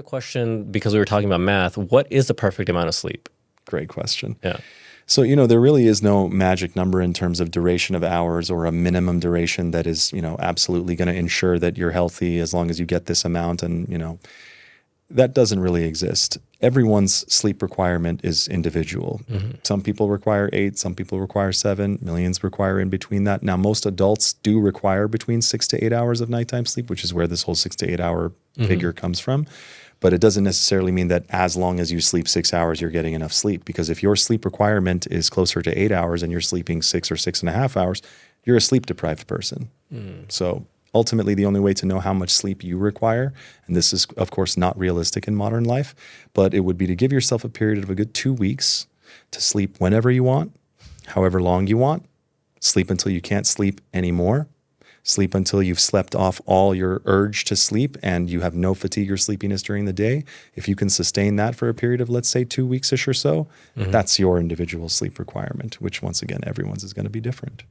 question, because we were talking about math. What is the perfect amount of sleep? Great question. Yeah. So, there really is no magic number in terms of duration of hours or a minimum duration that is, absolutely going to ensure that you're healthy as long as you get this amount. And, that doesn't really exist. Everyone's sleep requirement is individual. Some people require 8, some people require 7, millions require in between that. Now, most adults do require between 6 to 8 hours of nighttime sleep, which is where this whole 6 to 8 hour figure comes from. But it doesn't necessarily mean that as long as you sleep 6 hours, you're getting enough sleep. Because if your sleep requirement is closer to 8 hours and you're sleeping 6 or 6.5 hours, you're a sleep deprived person. So ultimately, the only way to know how much sleep you require, and this is, of course, not realistic in modern life, but it would be to give yourself a period of a good 2 weeks to sleep whenever you want, however long you want, sleep until you can't sleep anymore, sleep until you've slept off all your urge to sleep and you have no fatigue or sleepiness during the day. If you can sustain that for a period of, let's say, 2 weeks-ish or so, that's your individual sleep requirement, which, once again, everyone's is going to be different.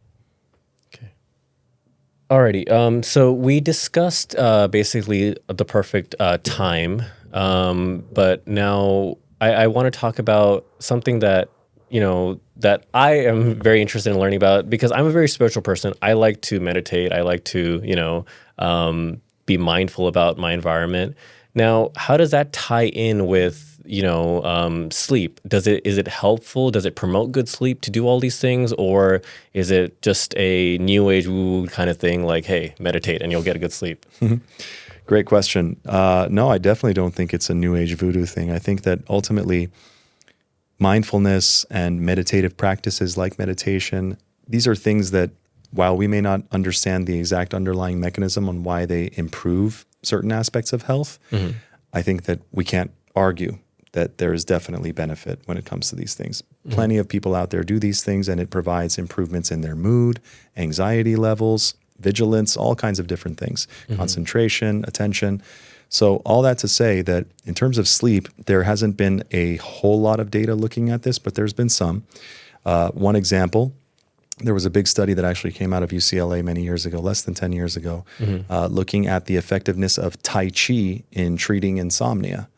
Alrighty. So we discussed basically the perfect time, but now I want to talk about something that that I am very interested in learning about, because I'm a very spiritual person. I like to meditate. I like to be mindful about my environment. Now, how does that tie in with sleep? Is it helpful? Does it promote good sleep to do all these things, or is it just a new age woo kind of thing? Like, hey, meditate and you'll get a good sleep. Great question. No, I definitely don't think it's a new age voodoo thing. I think that ultimately mindfulness and meditative practices like meditation, these are things that, while we may not understand the exact underlying mechanism on why they improve certain aspects of health, I think that we can't argue that there is definitely benefit when it comes to these things. Plenty of people out there do these things, and it provides improvements in their mood, anxiety levels, vigilance, all kinds of different things, concentration, attention. So all that to say that in terms of sleep, there hasn't been a whole lot of data looking at this, but there's been some. One example, there was a big study that actually came out of UCLA many years ago, less than 10 years ago, looking at the effectiveness of Tai Chi in treating insomnia.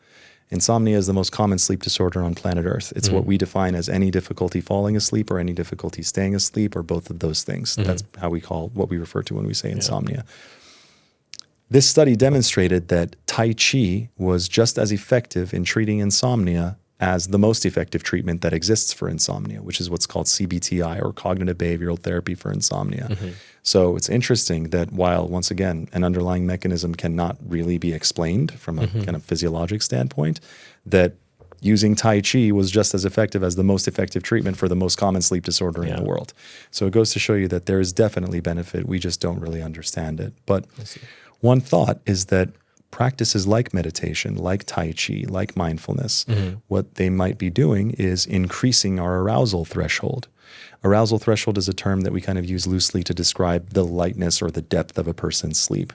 Insomnia is the most common sleep disorder on planet Earth. It's what we define as any difficulty falling asleep or any difficulty staying asleep, or both of those things. That's how what we refer to when we say insomnia. This study demonstrated that Tai Chi was just as effective in treating insomnia as the most effective treatment that exists for insomnia, which is what's called CBTI, or cognitive behavioral therapy for insomnia. So it's interesting that while, once again, an underlying mechanism cannot really be explained from a kind of physiologic standpoint, that using Tai Chi was just as effective as the most effective treatment for the most common sleep disorder in the world. So it goes to show you that there is definitely benefit. We just don't really understand it. But one thought is that practices like meditation, like Tai Chi, like mindfulness, what they might be doing is increasing our arousal threshold. Arousal threshold is a term that we kind of use loosely to describe the lightness or the depth of a person's sleep.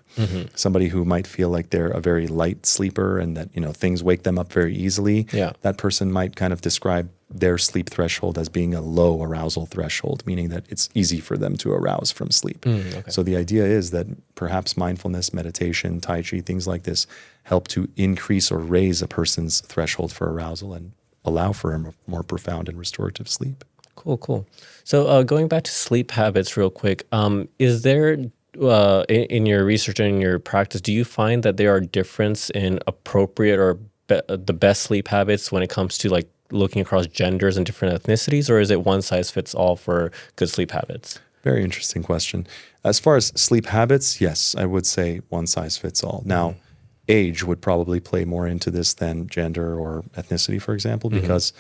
Somebody who might feel like they're a very light sleeper and that, things wake them up very easily, that person might kind of describe their sleep threshold as being a low arousal threshold, meaning that it's easy for them to arouse from sleep. So the idea is that perhaps mindfulness, meditation, Tai Chi, things like this help to increase or raise a person's threshold for arousal and allow for a more profound and restorative sleep. Cool. So going back to sleep habits real quick, is there, in your research and in your practice, do you find that there are difference in appropriate or the best sleep habits when it comes to like looking across genders and different ethnicities, or is it one size fits all for good sleep habits? Very interesting question. As far as sleep habits, yes, I would say one size fits all. Now, age would probably play more into this than gender or ethnicity, for example, because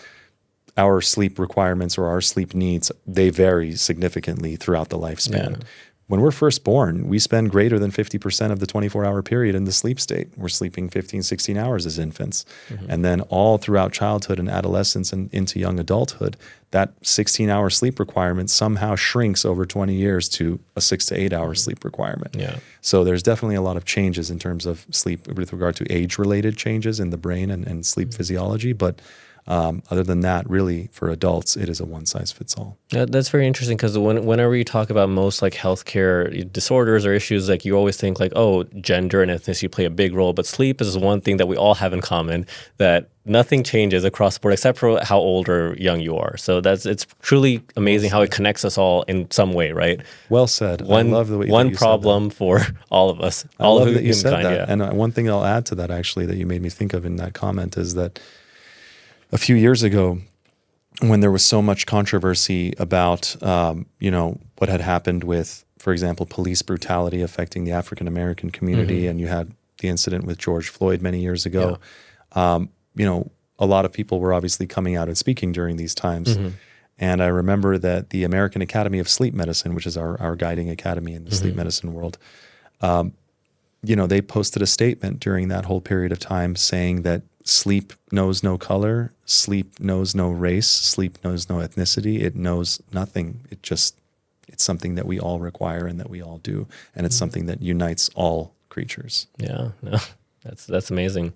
our sleep requirements or our sleep needs, they vary significantly throughout the lifespan. When we're first born, we spend greater than 50% of the 24-hour period in the sleep state. We're sleeping 15, 16 hours as infants. And then all throughout childhood and adolescence and into young adulthood, that 16-hour sleep requirement somehow shrinks over 20 years to a 6 to 8 hour sleep requirement. So there's definitely a lot of changes in terms of sleep with regard to age-related changes in the brain and sleep physiology. But Other than that, really, for adults, it is a one size fits all. That's very interesting because whenever you talk about most like healthcare disorders or issues, like you always think like, oh, gender and ethnicity play a big role, but sleep is one thing that we all have in common that nothing changes across the board except for how old or young you are. So it's truly amazing how it connects us all in some way, right? Well said. I love the way that one you said that. problem for all of us, I all love of that you said humankind. that. Yeah. And one thing I'll add to that, actually, that you made me think of in that comment is that a few years ago, when there was so much controversy about, what had happened with, for example, police brutality affecting the African American community, and you had the incident with George Floyd many years ago, a lot of people were obviously coming out and speaking during these times. And I remember that the American Academy of Sleep Medicine, which is our guiding academy in the sleep medicine world, they posted a statement during that whole period of time saying that sleep knows no color, sleep knows no race, sleep knows no ethnicity, it knows nothing. It's something that we all require and that we all do. And it's something that unites all creatures. Yeah, no, that's amazing.